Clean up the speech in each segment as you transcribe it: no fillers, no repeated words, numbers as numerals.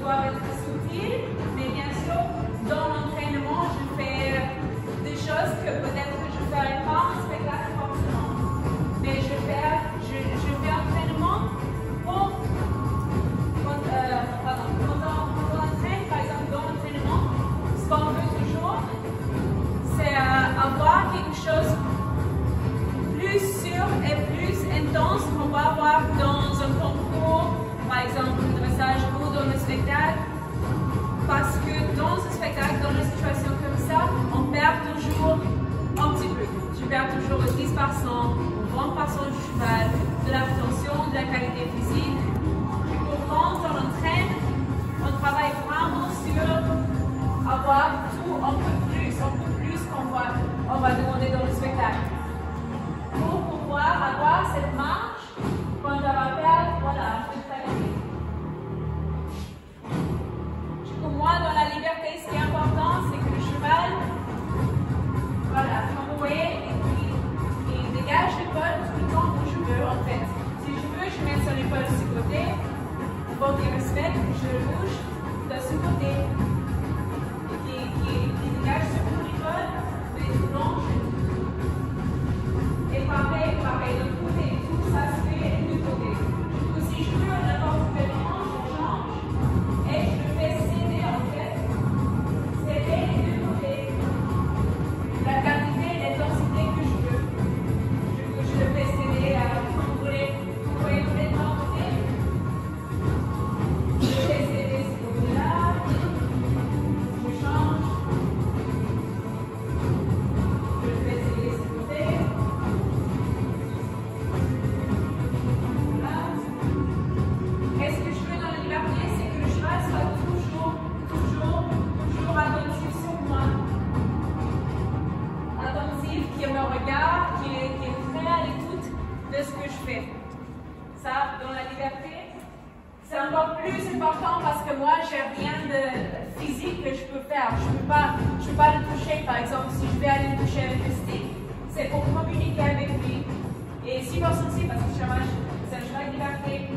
doivent être subtiles, mais bien sûr, dans l'entraînement, je fais des choses que peut-être que je ne ferai pas en spectacle forcément. Mais je fais entraînement pour quand on entraîne, par exemple dans l'entraînement, ce qu'on veut toujours, c'est avoir quelque chose plus sûr et plus intense qu'on va avoir dans un concours, par exemple de dressage ou dans le spectacle. Parce que dans un spectacle, dans une situation comme ça, on perd toujours un petit peu. Je perds toujours 10% ou 20% du cheval, de la tension, de la qualité physique. Quand on entraîne, on travaille vraiment sur avoir tout un peu plus qu'on va demander dans le spectacle. Pour pouvoir avoir cette marge quand on va perdre, voilà, cette qualité. Pour moi, dans la liberté, ce qui est important, c'est que le cheval, voilà, comme vous voyez, il dégage l'épaule tout le temps où je veux, en fait. Si je veux, je mets son épaule de ce côté. Pour qu'il respecte, je bouge de ce côté. Et qui dégage sur mon épaule, mais tout le long, je bouge. Et pareil, de l'autre côté, tout ça se fait de l'autre côté. Du coup, si je veux n'importe quel moment, je change et je le fais céder en fait. Céder les deux côtés. La quantité et l'intensité que je veux. Du coup, je le fais céder comme vous voulez. Vous voyez peut-être d'un côté. Je le fais céder ce côté-là. Je change. Je le fais céder ce côté. Et ce que je veux dans la liberté, c'est que le cheval soit toujours attentif sur moi. Attentif, qui me regarde, qui est très à l'écoute de ce que je fais. Ça, dans la liberté, c'est encore plus important parce que moi, j'ai rien de physique que je peux faire. Je peux pas le toucher, par exemple. Si je vais aller le toucher avec le stick, c'est pour communiquer avec lui. Et si sensible parce que c'est un cheval de liberté.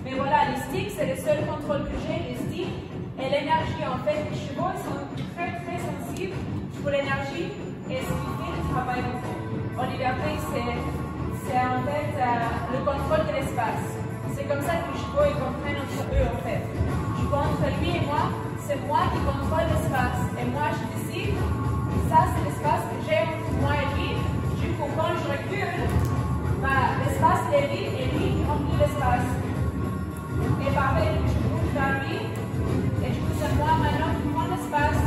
Mais voilà, les sticks, c'est le seul contrôle que j'ai, les sticks et l'énergie. En fait, les chevaux sont très sensibles pour l'énergie et ce qui fait le travail en liberté, c'est en fait le contrôle de l'espace. C'est comme ça que les chevaux ils comprennent entre eux en fait. Je pense entre lui et moi, c'est moi qui contrôle l'espace. Et moi, je décide, ça c'est l'espace que j'ai entre moi et lui. Du coup, quand je recule, l'espace est vide et lui qui remplit l'espace. Et pareil, je bouge vers lui, et du coup, c'est moi maintenant qui prends l'espace.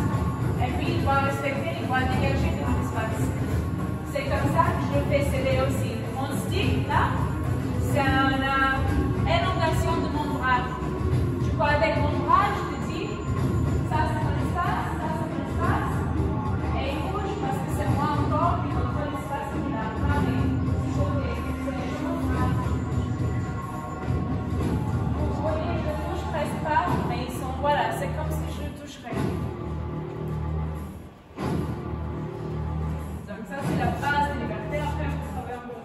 Et puis, il doit respecter, il doit dégager de mon espace. C'est comme ça que je le fais céder aussi. Mon stick, là, c'est une élongation de mon bras. Du coup, avec mon bras, je te dis, ça c'est mon espace, ça c'est mon espace. Et il bouge parce que c'est moi encore qui contrôle l'espace qu'il a. Pareil, toujours c'est mon bras. Vous voyez, je ne touche presque pas, mais ils sont, voilà, c'est comme si je le toucherais. Donc ça, c'est la base de liberté. Après, on peut travailler encore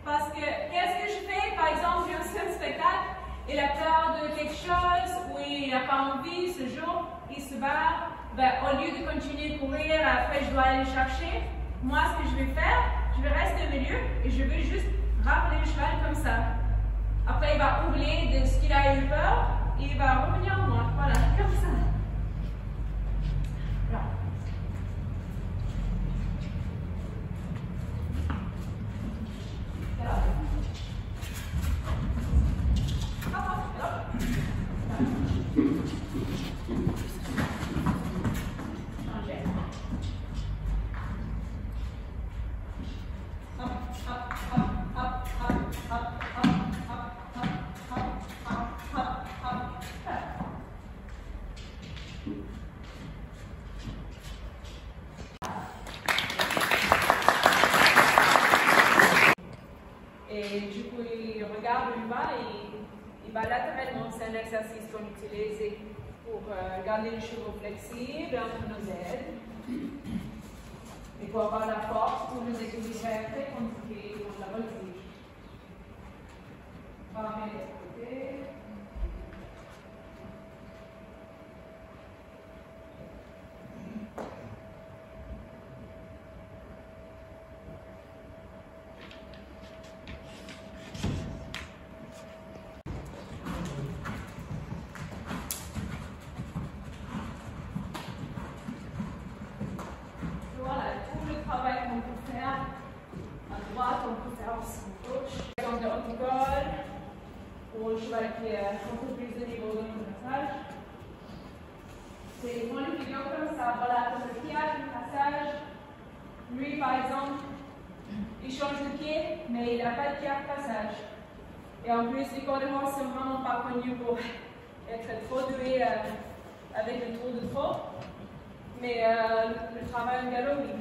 Parce que qu'est-ce que je fais? Par exemple, j'ai aussi un spectacle, il a peur de quelque chose ou il n'a pas envie ce jour, il se barre. Ben, au lieu de continuer à courir, après je dois aller le chercher. Moi, ce que je vais faire, je vais rester au milieu et je vais juste rappeler le cheval comme ça. Après, il va oublier de ce qu'il a eu peur et il va revenir en moi. Voilà, comme ça. Voilà. Et du coup, il regarde le bas et il va latéralement. C'est un exercice qu'on utilise pour garder les chevaux flexibles entre nos ailes. Et pour avoir la force pour nous équilibrer très compliqué pour la voltige. Pareil de côté. Pour le cheval qui est un peu plus de niveau de passage. C'est prendre une figure comme ça, voilà, comme le pied, le passage. Lui, par exemple, il change de pied, mais il n'a pas de pied de passage. Et en plus, les corps de horse sont vraiment pas connus pour être trop doués avec le tour de trop. Mais le travail en galop, oui.